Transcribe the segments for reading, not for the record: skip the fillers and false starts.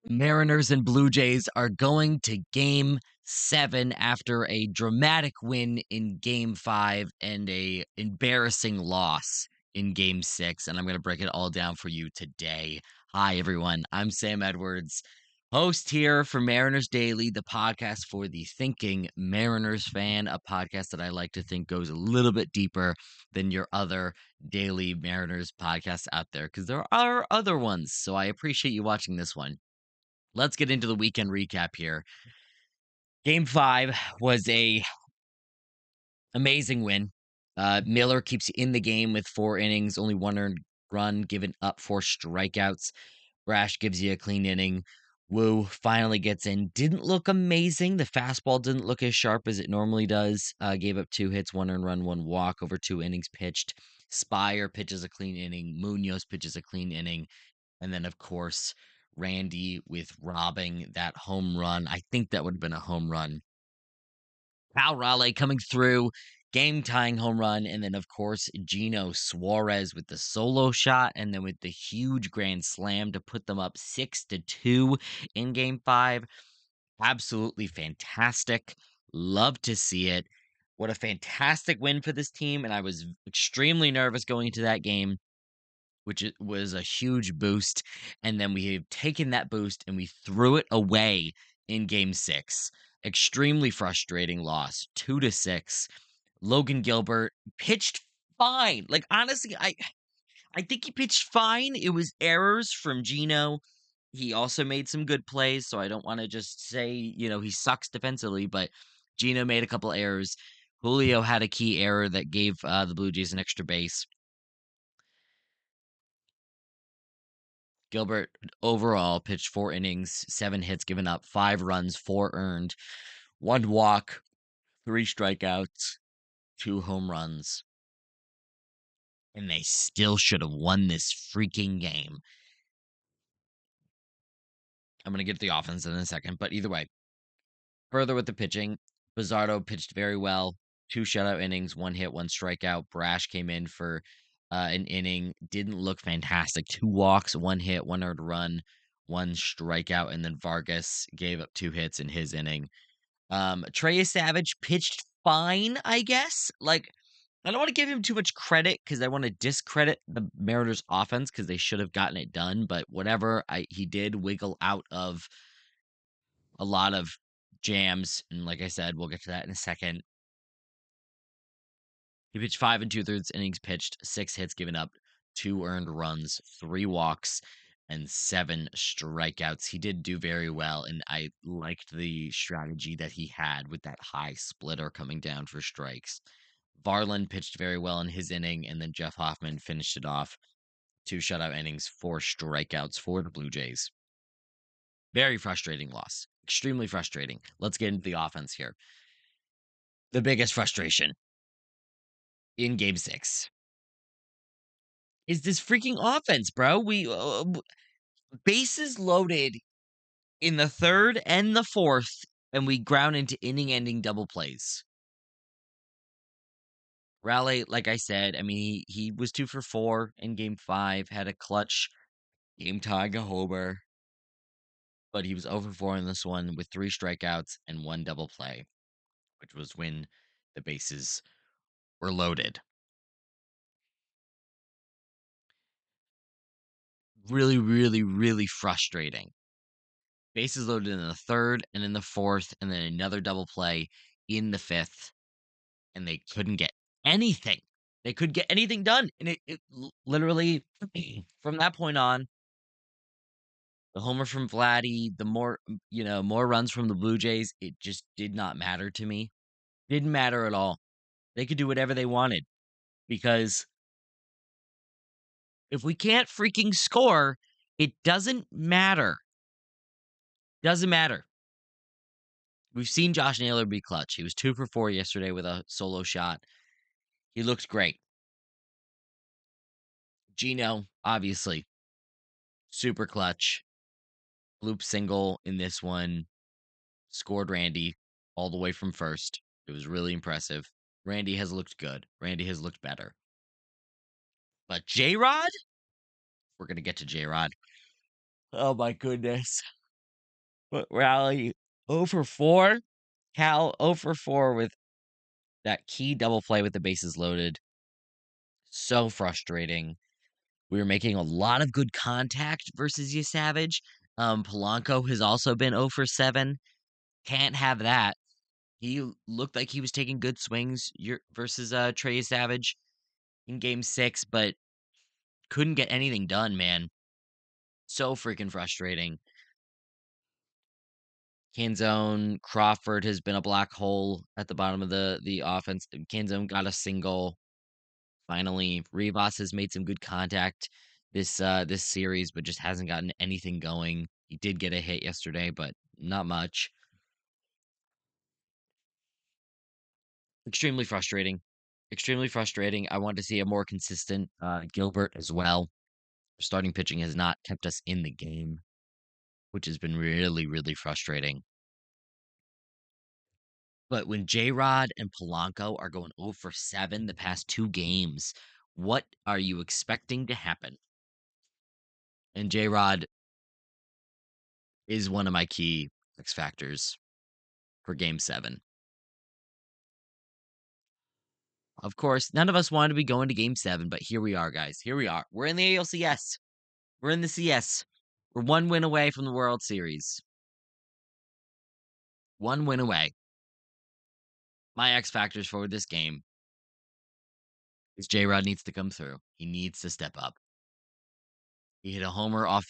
Mariners and Blue Jays are going to game 7 after a dramatic win in game 5 and a embarrassing loss in game 6. And I'm going to break it all down for you today. Hi, everyone. I'm Sam Edwards, host here for Mariners Daily, the podcast for the thinking Mariners fan, a podcast that I like to think goes a little bit deeper than your other daily Mariners podcasts out there, because there are other ones. So I appreciate you watching this one. Let's get into the weekend recap here. Game 5 was a amazing win. Miller keeps you in the game with 4 innings, only 1 earned run, given up 4 strikeouts. Brash gives you a clean inning. Woo finally gets in. Didn't look amazing. The fastball didn't look as sharp as it normally does. Gave up 2 hits, 1 earned run, 1 walk over 2 innings pitched. Spire pitches a clean inning. Munoz pitches a clean inning. And then, of course, Randy with robbing that home run. I think that would have been a home run. Cal Raleigh coming through, game tying home run. And then, of course, Gino Suarez with the solo shot. And then with the huge grand slam to put them up 6-2 in game 5. Absolutely fantastic. Love to see it. What a fantastic win for this team. And I was extremely nervous going into that game, which was a huge boost. And then we have taken that boost and we threw it away in game 6. Extremely frustrating loss, 2-6. Logan Gilbert pitched fine. Like, honestly, I think he pitched fine. It was errors from Gino. He also made some good plays, so I don't want to just say, he sucks defensively, but Gino made a couple errors. Julio had a key error that gave the Blue Jays an extra base. Gilbert overall pitched 4 innings, 7 hits given up, 5 runs, 4 earned, 1 walk, 3 strikeouts, 2 home runs. And they still should have won this freaking game. I'm going to get to the offense in a second, but either way, further with the pitching, Bizzardo pitched very well. 2 shutout innings, 1 hit, 1 strikeout. Brash came in for an inning, didn't look fantastic. 2 walks, 1 hit, 1 earned run, 1 strikeout, and then Vargas gave up 2 hits in his inning. Trey Savage pitched fine, I guess. Like, I don't want to give him too much credit because I want to discredit the Mariners offense because they should have gotten it done, but whatever. He did wiggle out of a lot of jams, and like I said, we'll get to that in a second. He pitched 5 2/3 innings pitched, 6 hits given up, 2 earned runs, 3 walks, and 7 strikeouts. He did do very well, and I liked the strategy that he had with that high splitter coming down for strikes. Varland pitched very well in his inning, and then Jeff Hoffman finished it off. 2 shutout innings, 4 strikeouts for the Blue Jays. Very frustrating loss. Extremely frustrating. Let's get into the offense here. The biggest frustration in game 6 is this freaking offense, bro. We bases loaded in the 3rd and the 4th, and we ground into inning-ending double plays. Raleigh, like I said, I mean, he was 2 for 4 in game 5, had a clutch game tying a homer, but he was 0 for 4 in this one with 3 strikeouts and 1 double play, which was when the bases were loaded. Really, really, really frustrating. Bases loaded in the 3rd and in the 4th, and then another double play in the 5th, and they couldn't get anything. They couldn't get anything done, and it literally, from that point on, the homer from Vladdy, the more runs from the Blue Jays, it just did not matter to me. Didn't matter at all. They could do whatever they wanted, because if we can't freaking score, it doesn't matter. Doesn't matter. We've seen Josh Naylor be clutch. He was 2 for 4 yesterday with a solo shot. He looked great. Gino, obviously, super clutch. Loop single in this one. Scored Randy all the way from first. It was really impressive. Randy has looked good. Randy has looked better. But J-Rod? We're going to get to J-Rod. Oh my goodness. But Rally 0 for 4. Cal 0 for 4 with that key double play with the bases loaded. So frustrating. We were making a lot of good contact versus Savage. Polanco has also been 0 for 7. Can't have that. He looked like he was taking good swings versus Trey Savage in game 6, but couldn't get anything done, man. So freaking frustrating. Canzone, Crawford has been a black hole at the bottom of the offense. Canzone got a single. Finally, Rivas has made some good contact this series, but just hasn't gotten anything going. He did get a hit yesterday, but not much. Extremely frustrating. Extremely frustrating. I want to see a more consistent Gilbert as well. Starting pitching has not kept us in the game, which has been really, really frustrating. But when J Rod and Polanco are going 0 for 7 the past 2 games, what are you expecting to happen? And J Rod is one of my key X factors for game 7. Of course, none of us wanted to be going to game 7, but here we are, guys. Here we are. We're in the ALCS. We're in the CS. We're 1 win away from the World Series. 1 win away. My X factors for this game is J Rod needs to come through. He needs to step up. He hit a homer off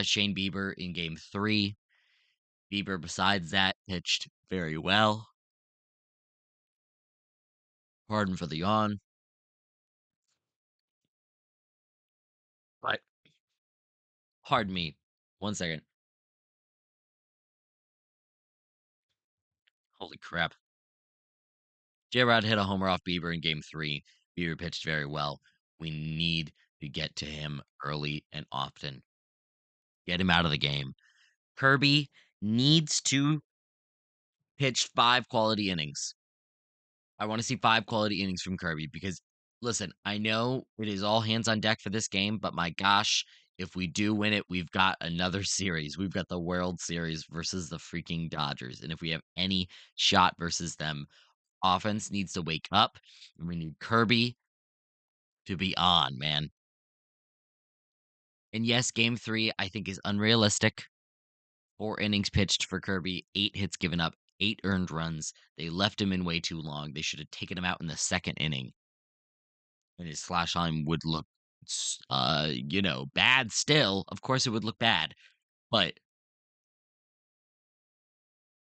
Shane Bieber in game 3. Bieber, besides that, pitched very well. Pardon for the yawn. But, pardon me. 1 second. Holy crap. J-Rod hit a homer off Bieber in game 3. Bieber pitched very well. We need to get to him early and often. Get him out of the game. Kirby needs to pitch 5 quality innings. I want to see 5 quality innings from Kirby because, listen, I know it is all hands on deck for this game, but my gosh, if we do win it, we've got another series. We've got the World Series versus the freaking Dodgers. And if we have any shot versus them, offense needs to wake up. And we need Kirby to be on, man. And yes, game 3, I think, is unrealistic. 4 innings pitched for Kirby, 8 hits given up, 8 earned runs. They left him in way too long. They should have taken him out in the 2nd inning. And his slash line would look, bad still. Of course, it would look bad. But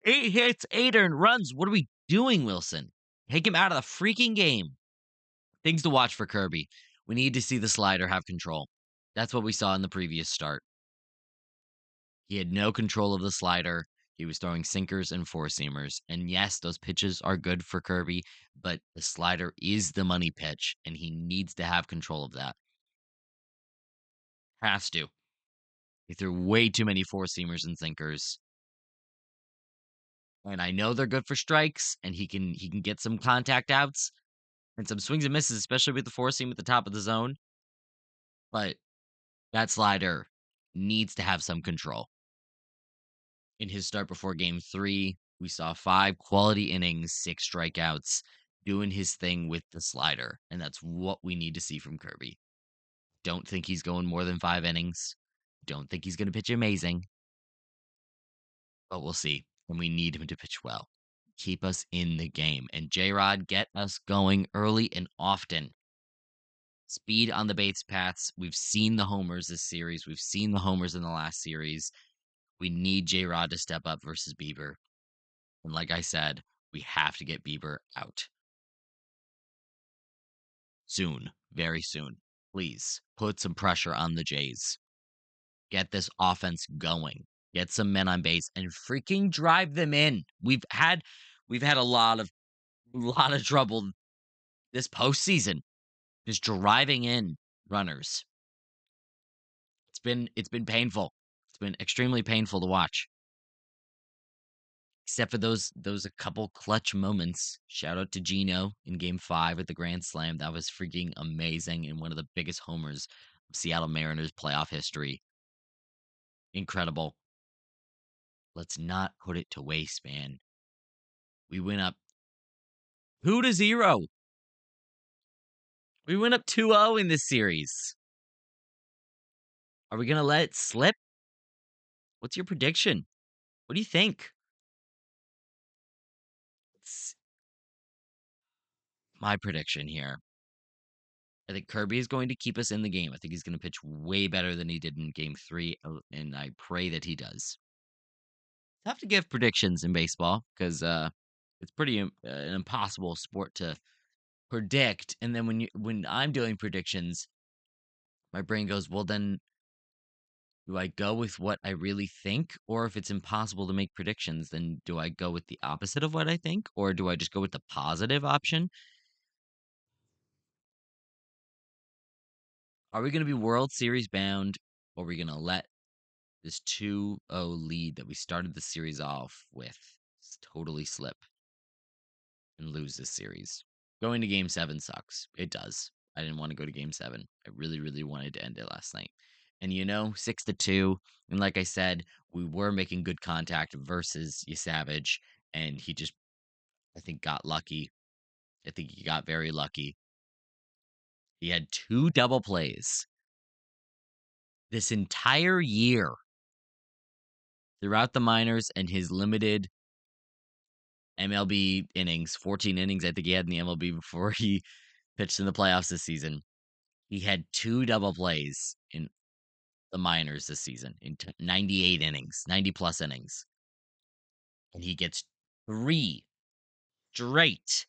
8 hits, 8 earned runs. What are we doing, Wilson? Take him out of the freaking game. Things to watch for Kirby. We need to see the slider have control. That's what we saw in the previous start. He had no control of the slider. He was throwing sinkers and four-seamers. And yes, those pitches are good for Kirby, but the slider is the money pitch, and he needs to have control of that. Has to. He threw way too many four-seamers and sinkers. And I know they're good for strikes, and he can get some contact outs and some swings and misses, especially with the four-seam at the top of the zone. But that slider needs to have some control. In his start before game 3, we saw 5 quality innings, 6 strikeouts, doing his thing with the slider. And that's what we need to see from Kirby. Don't think he's going more than 5 innings. Don't think he's going to pitch amazing. But we'll see. And we need him to pitch well. Keep us in the game. And J-Rod, get us going early and often. Speed on the base paths. We've seen the homers this series. We've seen the homers in the last series. We need J-Rod to step up versus Bieber. And like I said, we have to get Bieber out. Soon. Very soon. Please put some pressure on the Jays. Get this offense going. Get some men on base and freaking drive them in. We've had a lot of trouble this postseason just driving in runners. It's been painful. It's been extremely painful to watch. Except for those a couple clutch moments. Shout out to Gino in game 5 at the Grand Slam. That was freaking amazing and one of the biggest homers of Seattle Mariners playoff history. Incredible. Let's not put it to waste, man. We went up 2-0. We went up 2-0 in this series. Are we going to let it slip? What's your prediction? What do you think? It's my prediction here. I think Kirby is going to keep us in the game. I think he's going to pitch way better than he did in game 3, and I pray that he does. It's tough to give predictions in baseball because it's pretty an impossible sport to predict. And then when I'm doing predictions, my brain goes, well, then do I go with what I really think? Or if it's impossible to make predictions, then do I go with the opposite of what I think? Or do I just go with the positive option? Are we going to be World Series bound? Or are we going to let this 2-0 lead that we started the series off with totally slip and lose this series? Going to game 7 sucks. It does. I didn't want to go to game 7. I really, really wanted to end it last night. And 6-2. And like I said, we were making good contact versus Savage, and he just, I think, got lucky. I think he got very lucky. He had 2 double plays this entire year throughout the minors and his limited MLB innings, 14 innings I think he had in the MLB before he pitched in the playoffs this season. He had 2 double plays in the minors this season in 98 innings, 90 plus innings. And he gets 3 straight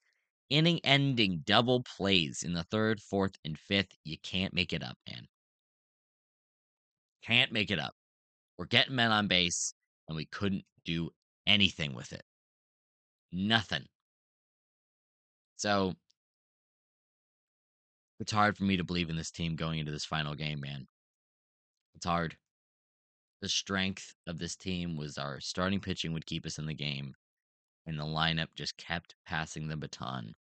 inning ending double plays in the 3rd, 4th, and 5th. You can't make it up, man. Can't make it up. We're getting men on base, and we couldn't do anything with it. Nothing. So it's hard for me to believe in this team going into this final game, man. It's hard. The strength of this team was our starting pitching would keep us in the game, and the lineup just kept passing the baton.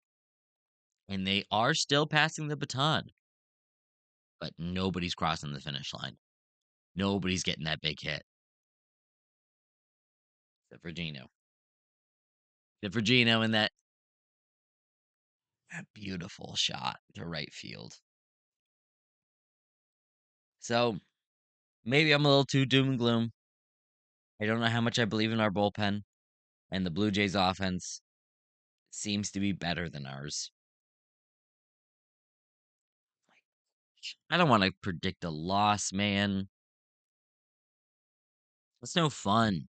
And they are still passing the baton, but nobody's crossing the finish line. Nobody's getting that big hit. Except for Gino. Except for Gino in that beautiful shot to right field. So maybe I'm a little too doom and gloom. I don't know how much I believe in our bullpen, and the Blue Jays offense seems to be better than ours. I don't want to predict a loss, man. It's no fun.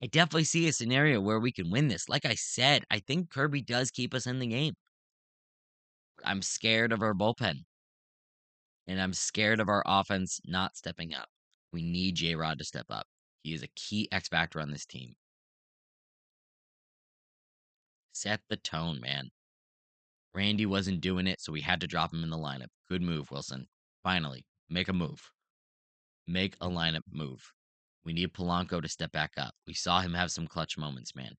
I definitely see a scenario where we can win this. Like I said, I think Kirby does keep us in the game. I'm scared of our bullpen, and I'm scared of our offense not stepping up. We need J Rod to step up. He is a key X factor on this team. Set the tone, man. Randy wasn't doing it, so we had to drop him in the lineup. Good move, Wilson. Finally, make a move. Make a lineup move. We need Polanco to step back up. We saw him have some clutch moments, man.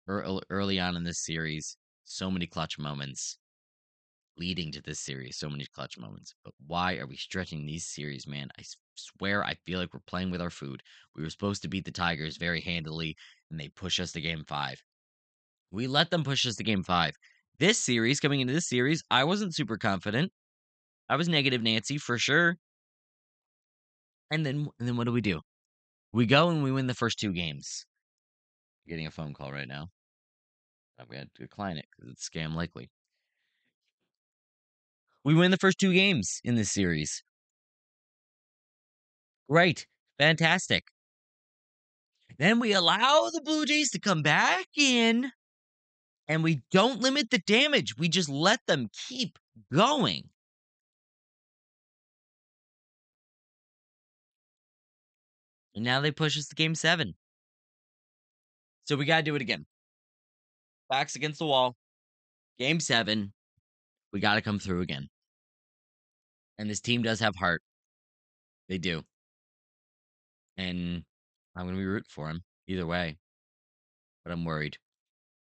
Early on in this series, so many clutch moments. Leading to this series, so many clutch moments. But why are we stretching these series, man? I swear I feel like we're playing with our food. We were supposed to beat the Tigers very handily, and they push us to game 5. We let them push us to game 5. This series, coming into this series, I wasn't super confident. I was negative Nancy for sure. And then what do? We go and we win the first 2 games. I'm getting a phone call right now. I'm going to decline it because it's scam likely. We win the first 2 games in this series. Great. Fantastic. Then we allow the Blue Jays to come back in, and we don't limit the damage. We just let them keep going. And now they push us to game 7. So we got to do it again. Backs against the wall. Game 7. We got to come through again. And this team does have heart. They do. And I'm going to be rooting for him either way. But I'm worried.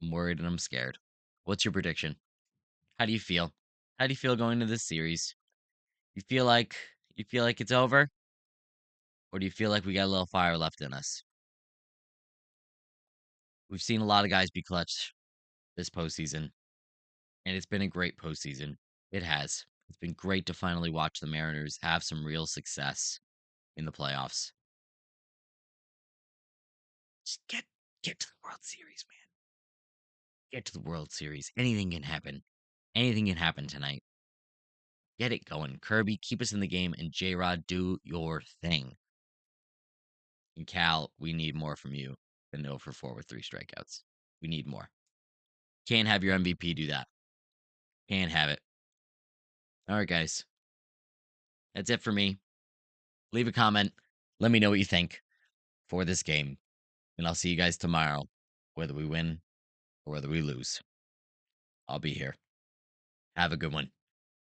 I'm worried and I'm scared. What's your prediction? How do you feel? How do you feel going into this series? You feel like it's over? Or do you feel like we got a little fire left in us? We've seen a lot of guys be clutch this postseason, and it's been a great postseason. It has. It's been great to finally watch the Mariners have some real success in the playoffs. Just get to the World Series, man. Get to the World Series. Anything can happen. Anything can happen tonight. Get it going. Kirby, keep us in the game, and J Rod, do your thing. And Cal, we need more from you than 0 for 4 with 3 strikeouts. We need more. Can't have your MVP do that. Can't have it. All right, guys. That's it for me. Leave a comment. Let me know what you think for this game. And I'll see you guys tomorrow, whether we win or whether we lose. I'll be here. Have a good one.